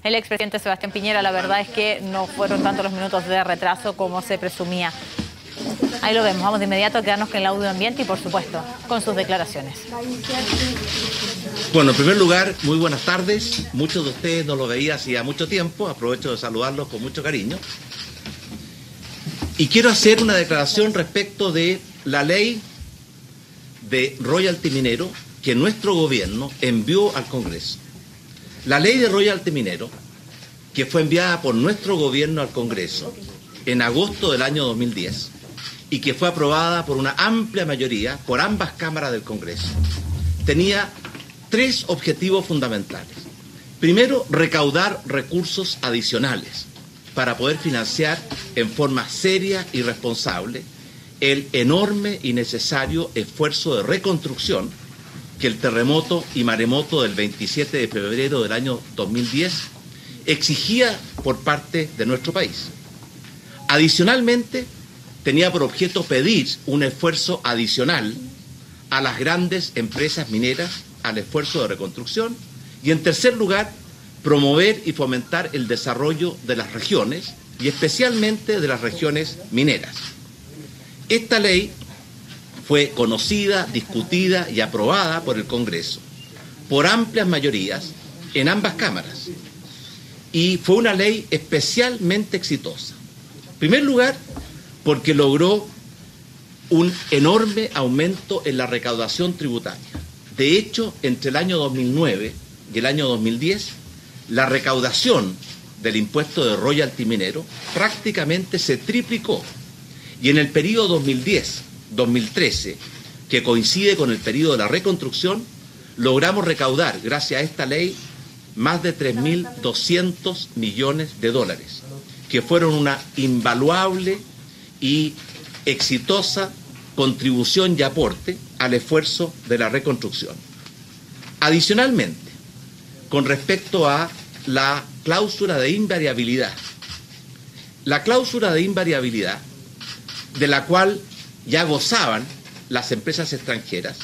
el expresidente Sebastián Piñera. La verdad es que no fueron tantos los minutos de retraso como se presumía. Ahí lo vemos, vamos de inmediato a quedarnos con el audio ambiente y por supuesto con sus declaraciones. Bueno, en primer lugar, muy buenas tardes. Muchos de ustedes no lo veía hacía mucho tiempo, aprovecho de saludarlos con mucho cariño. Y quiero hacer una declaración respecto de la ley de royalty minero que nuestro gobierno envió al Congreso. La ley de royalty minero, que fue enviada por nuestro gobierno al Congreso en agosto del año 2010 y que fue aprobada por una amplia mayoría por ambas cámaras del Congreso, tenía tres objetivos fundamentales. Primero, recaudar recursos adicionales para poder financiar en forma seria y responsable el enorme y necesario esfuerzo de reconstrucción que el terremoto y maremoto del 27 de febrero del año 2010 exigía por parte de nuestro país. Adicionalmente, tenía por objeto pedir un esfuerzo adicional a las grandes empresas mineras al esfuerzo de reconstrucción y, en tercer lugar, promover y fomentar el desarrollo de las regiones y especialmente de las regiones mineras. Esta ley fue conocida, discutida y aprobada por el Congreso por amplias mayorías en ambas cámaras y fue una ley especialmente exitosa. En primer lugar, porque logró un enorme aumento en la recaudación tributaria. De hecho, entre el año 2009 y el año 2010, la recaudación del impuesto de royalty minero prácticamente se triplicó. Y en el periodo 2010-2013, que coincide con el periodo de la reconstrucción, logramos recaudar, gracias a esta ley, más de 3.200 millones de dólares, que fueron una invaluable y exitosa contribución y aporte al esfuerzo de la reconstrucción. Adicionalmente, con respecto a la cláusula de invariabilidad. La cláusula de invariabilidad, de la cual ya gozaban las empresas extranjeras,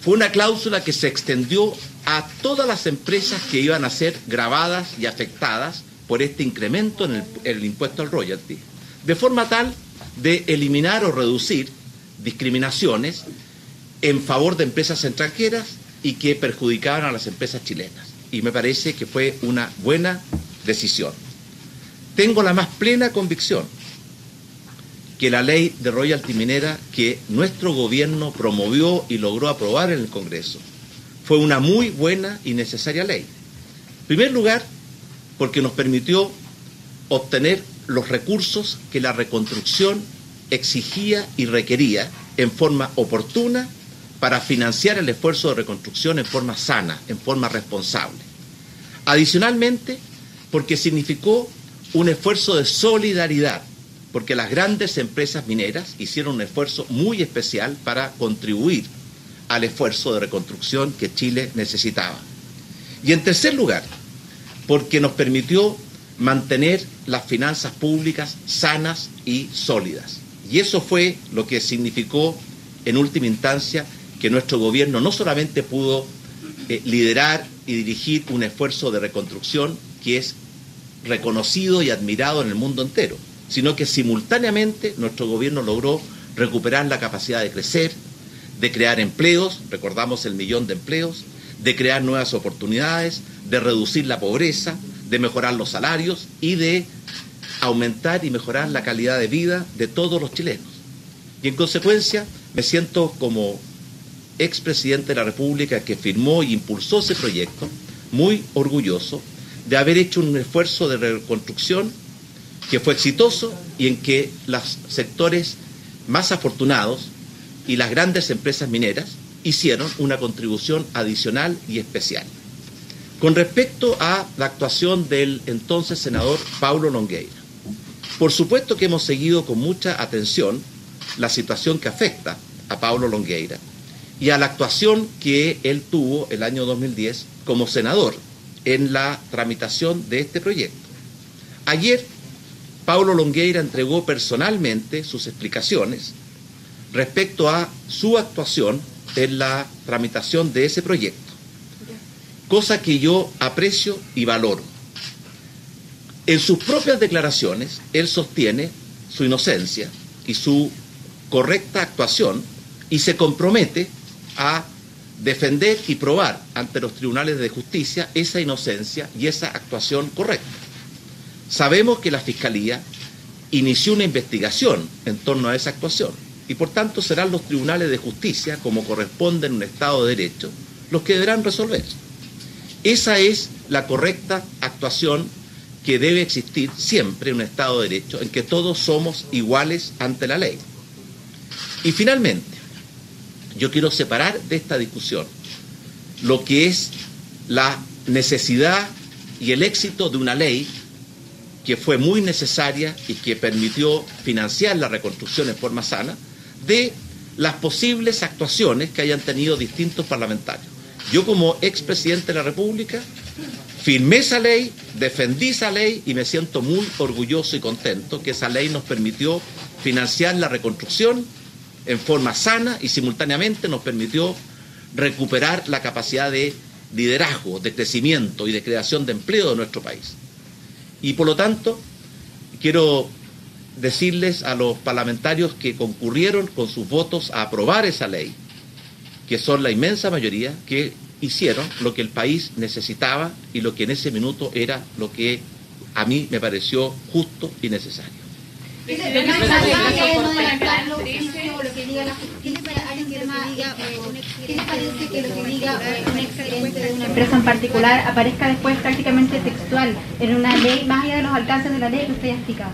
fue una cláusula que se extendió a todas las empresas que iban a ser gravadas y afectadas por este incremento en el impuesto al royalty, de forma tal de eliminar o reducir discriminaciones en favor de empresas extranjeras y que perjudicaban a las empresas chilenas. Y me parece que fue una buena decisión. Tengo la más plena convicción que la ley de royalty minera que nuestro gobierno promovió y logró aprobar en el Congreso fue una muy buena y necesaria ley. En primer lugar, porque nos permitió obtener los recursos que la reconstrucción exigía y requería en forma oportuna para financiar el esfuerzo de reconstrucción en forma sana, en forma responsable. Adicionalmente, porque significó un esfuerzo de solidaridad, porque las grandes empresas mineras hicieron un esfuerzo muy especial para contribuir al esfuerzo de reconstrucción que Chile necesitaba. Y en tercer lugar, porque nos permitió mantener las finanzas públicas sanas y sólidas. Y eso fue lo que significó, en última instancia, que nuestro gobierno no solamente pudo liderar y dirigir un esfuerzo de reconstrucción que es reconocido y admirado en el mundo entero, sino que simultáneamente nuestro gobierno logró recuperar la capacidad de crecer, de crear empleos, recordamos el 1.000.000 de empleos, de crear nuevas oportunidades, de reducir la pobreza, de mejorar los salarios y de aumentar y mejorar la calidad de vida de todos los chilenos. Y en consecuencia me siento como expresidente de la República que firmó y impulsó ese proyecto, muy orgulloso de haber hecho un esfuerzo de reconstrucción que fue exitoso y en que los sectores más afortunados y las grandes empresas mineras hicieron una contribución adicional y especial. Con respecto a la actuación del entonces senador Paulo Longueira, por supuesto que hemos seguido con mucha atención la situación que afecta a Paulo Longueira y a la actuación que él tuvo el año 2010 como senador en la tramitación de este proyecto. Ayer, Paulo Longueira entregó personalmente sus explicaciones respecto a su actuación en la tramitación de ese proyecto, cosa que yo aprecio y valoro. En sus propias declaraciones, él sostiene su inocencia y su correcta actuación y se compromete a defender y probar ante los tribunales de justicia esa inocencia y esa actuación correcta. Sabemos que la Fiscalía inició una investigación en torno a esa actuación y por tanto serán los tribunales de justicia, como corresponde en un Estado de Derecho, los que deberán resolver. Esa es la correcta actuación que debe existir siempre en un Estado de Derecho, en que todos somos iguales ante la ley. Y finalmente, yo quiero separar de esta discusión lo que es la necesidad y el éxito de una ley que fue muy necesaria y que permitió financiar la reconstrucción en forma sana, de las posibles actuaciones que hayan tenido distintos parlamentarios. Yo, como expresidente de la República, firmé esa ley, defendí esa ley y me siento muy orgulloso y contento que esa ley nos permitió financiar la reconstrucción en forma sana y simultáneamente nos permitió recuperar la capacidad de liderazgo, de crecimiento y de creación de empleo de nuestro país. Y por lo tanto, quiero decirles a los parlamentarios que concurrieron con sus votos a aprobar esa ley, que son la inmensa mayoría, que hicieron lo que el país necesitaba y lo que en ese minuto era lo que a mí me pareció justo y necesario. ¿Qué le parece que lo que diga un exgerente de una empresa en particular aparezca después prácticamente textual en una ley, más allá de los alcances de la ley que usted ya ha explicado?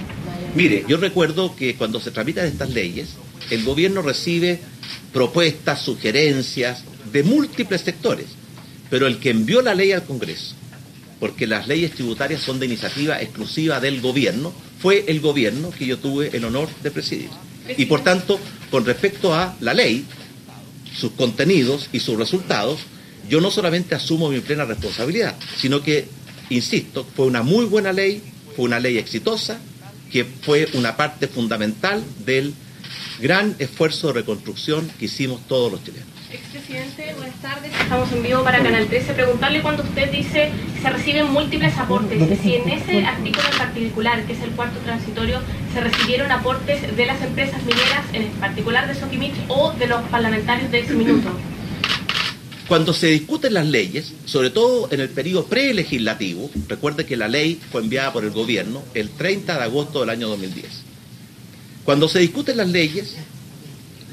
Mire, yo recuerdo que cuando se tramitan estas leyes, el gobierno recibe propuestas, sugerencias de múltiples sectores, pero el que envió la ley al Congreso, porque las leyes tributarias son de iniciativa exclusiva del gobierno, fue el gobierno que yo tuve el honor de presidir. Y por tanto, con respecto a la ley, sus contenidos y sus resultados, yo no solamente asumo mi plena responsabilidad, sino que, insisto, fue una muy buena ley, fue una ley exitosa, que fue una parte fundamental del gran esfuerzo de reconstrucción que hicimos todos los chilenos. Expresidente, buenas tardes. Estamos en vivo para Canal 13. Preguntarle cuando usted dice que se reciben múltiples aportes, si en ese artículo en particular, que es el cuarto transitorio, se recibieron aportes de las empresas mineras, en particular de Soquimich, o de los parlamentarios de ese minuto. Cuando se discuten las leyes, sobre todo en el periodo prelegislativo, recuerde que la ley fue enviada por el gobierno el 30 de agosto del año 2010. Cuando se discuten las leyes,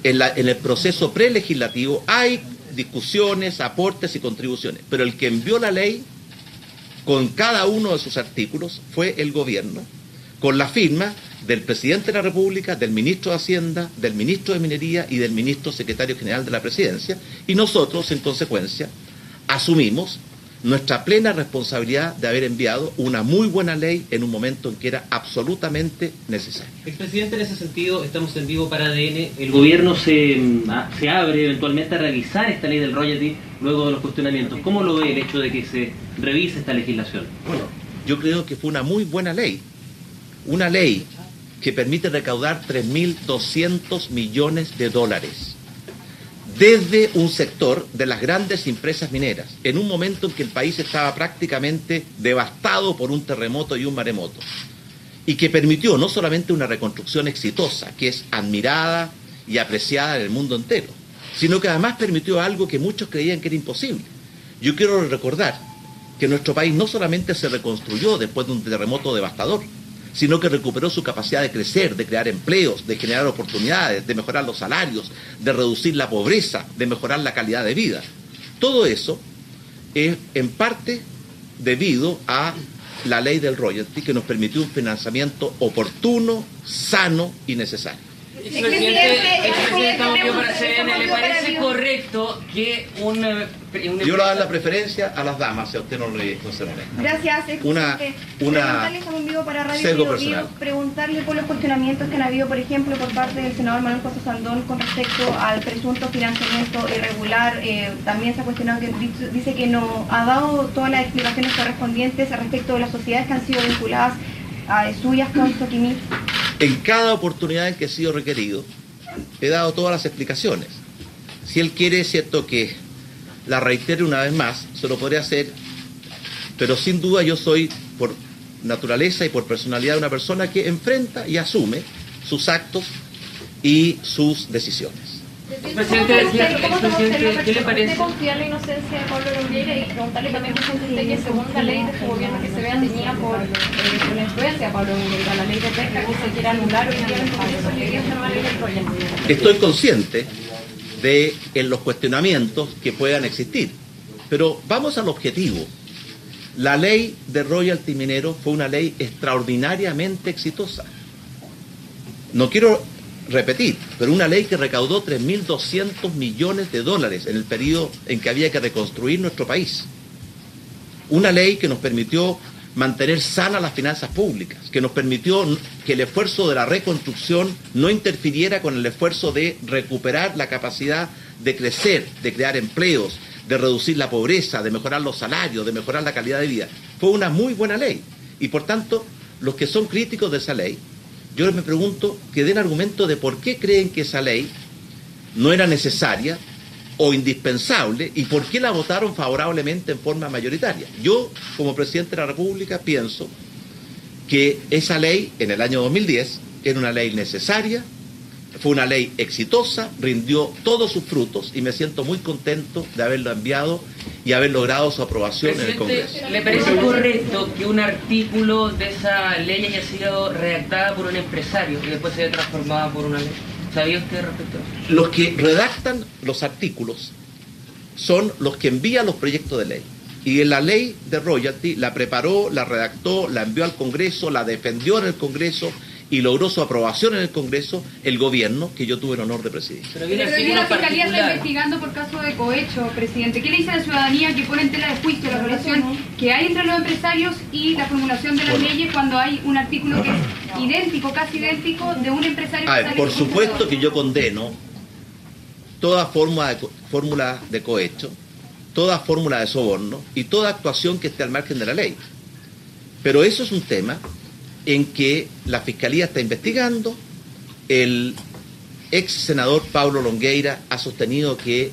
en el proceso prelegislativo hay discusiones, aportes y contribuciones, pero el que envió la ley con cada uno de sus artículos fue el gobierno, con la firma del presidente de la República, del ministro de Hacienda, del ministro de Minería y del ministro secretario general de la Presidencia, y nosotros, en consecuencia, asumimos nuestra plena responsabilidad de haber enviado una muy buena ley en un momento en que era absolutamente necesario. Expresidente, en ese sentido, estamos en vivo para ADN. El gobierno se abre eventualmente a revisar esta ley del royalty luego de los cuestionamientos. ¿Cómo lo ve el hecho de que se revise esta legislación? Bueno, yo creo que fue una muy buena ley. Una ley que permite recaudar 3.200 millones de dólares desde un sector de las grandes empresas mineras, en un momento en que el país estaba prácticamente devastado por un terremoto y un maremoto, y que permitió no solamente una reconstrucción exitosa, que es admirada y apreciada en el mundo entero, sino que además permitió algo que muchos creían que era imposible. Yo quiero recordar que nuestro país no solamente se reconstruyó después de un terremoto devastador, sino que recuperó su capacidad de crecer, de crear empleos, de generar oportunidades, de mejorar los salarios, de reducir la pobreza, de mejorar la calidad de vida. Todo eso es en parte debido a la ley del royalty, que nos permitió un financiamiento oportuno, sano y necesario. Expresidente, estamos vivo para CDN. ¿Le parece correcto que un yo le voy a dar la preferencia a las damas, si a usted no le concerne? Gracias, preguntarle, estamos en vivo para Radio Bio, preguntarle por los cuestionamientos que han habido, por ejemplo, por parte del senador Manuel José Sandón con respecto al presunto financiamiento irregular. También se ha cuestionado, que dice que no ha dado todas las explicaciones correspondientes respecto de las sociedades que han sido vinculadas a suyas con Soquimich. En cada oportunidad en que he sido requerido, he dado todas las explicaciones. Si él quiere, es cierto que la reitere una vez más, se lo podría hacer, pero sin duda yo soy, por naturaleza y por personalidad de una persona que enfrenta y asume sus actos y sus decisiones. Presidente, ¿qué le parece? ¿Usted confía en la inocencia de Pablo Longueira? Y preguntarle también, presidente, que según la ley de su gobierno que se vea teñida por la influencia de Pablo Longueira, la ley de pesca que se quiere anular hoy día en el Congreso, ¿qué es la ley del proyecto? Estoy consciente de los cuestionamientos que puedan existir, pero vamos al objetivo. La ley de royalty minero fue una ley extraordinariamente exitosa. No quiero repetir, pero una ley que recaudó 3.200 millones de dólares en el periodo en que había que reconstruir nuestro país. Una ley que nos permitió mantener sanas las finanzas públicas, que nos permitió que el esfuerzo de la reconstrucción no interfiriera con el esfuerzo de recuperar la capacidad de crecer, de crear empleos, de reducir la pobreza, de mejorar los salarios, de mejorar la calidad de vida. Fue una muy buena ley. Y por tanto, los que son críticos de esa ley, yo me pregunto que den argumento de por qué creen que esa ley no era necesaria o indispensable y por qué la votaron favorablemente en forma mayoritaria. Yo, como presidente de la República, pienso que esa ley, en el año 2010, era una ley necesaria, fue una ley exitosa, rindió todos sus frutos y me siento muy contento de haberlo enviado y haber logrado su aprobación en el Congreso. ¿Le parece correcto que un artículo de esa ley haya sido redactada por un empresario y después se haya transformado por una ley? ¿Sabía usted respecto a eso? Los que redactan los artículos son los que envían los proyectos de ley. Y en la ley de royalty la preparó, la redactó, la envió al Congreso, la defendió en el Congreso y logró su aprobación en el Congreso el gobierno que yo tuve el honor de presidir. Pero la Fiscalía está investigando por caso de cohecho, presidente. ¿Qué le dice a la ciudadanía que pone en tela de juicio la relación que hay entre los empresarios y la formulación de las leyes cuando hay un artículo que es idéntico, casi idéntico, de un empresario? Por supuesto que yo condeno toda fórmula de cohecho, toda fórmula de soborno y toda actuación que esté al margen de la ley. Pero eso es un tema en que la Fiscalía está investigando. El ex senador Pablo Longueira ha sostenido que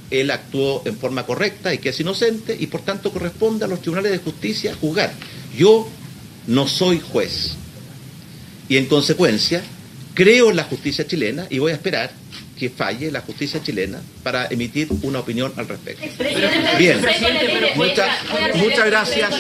él actuó en forma correcta y que es inocente y por tanto corresponde a los tribunales de justicia juzgar. Yo no soy juez y en consecuencia creo en la justicia chilena y voy a esperar que falle la justicia chilena para emitir una opinión al respecto. Bien, muchas gracias.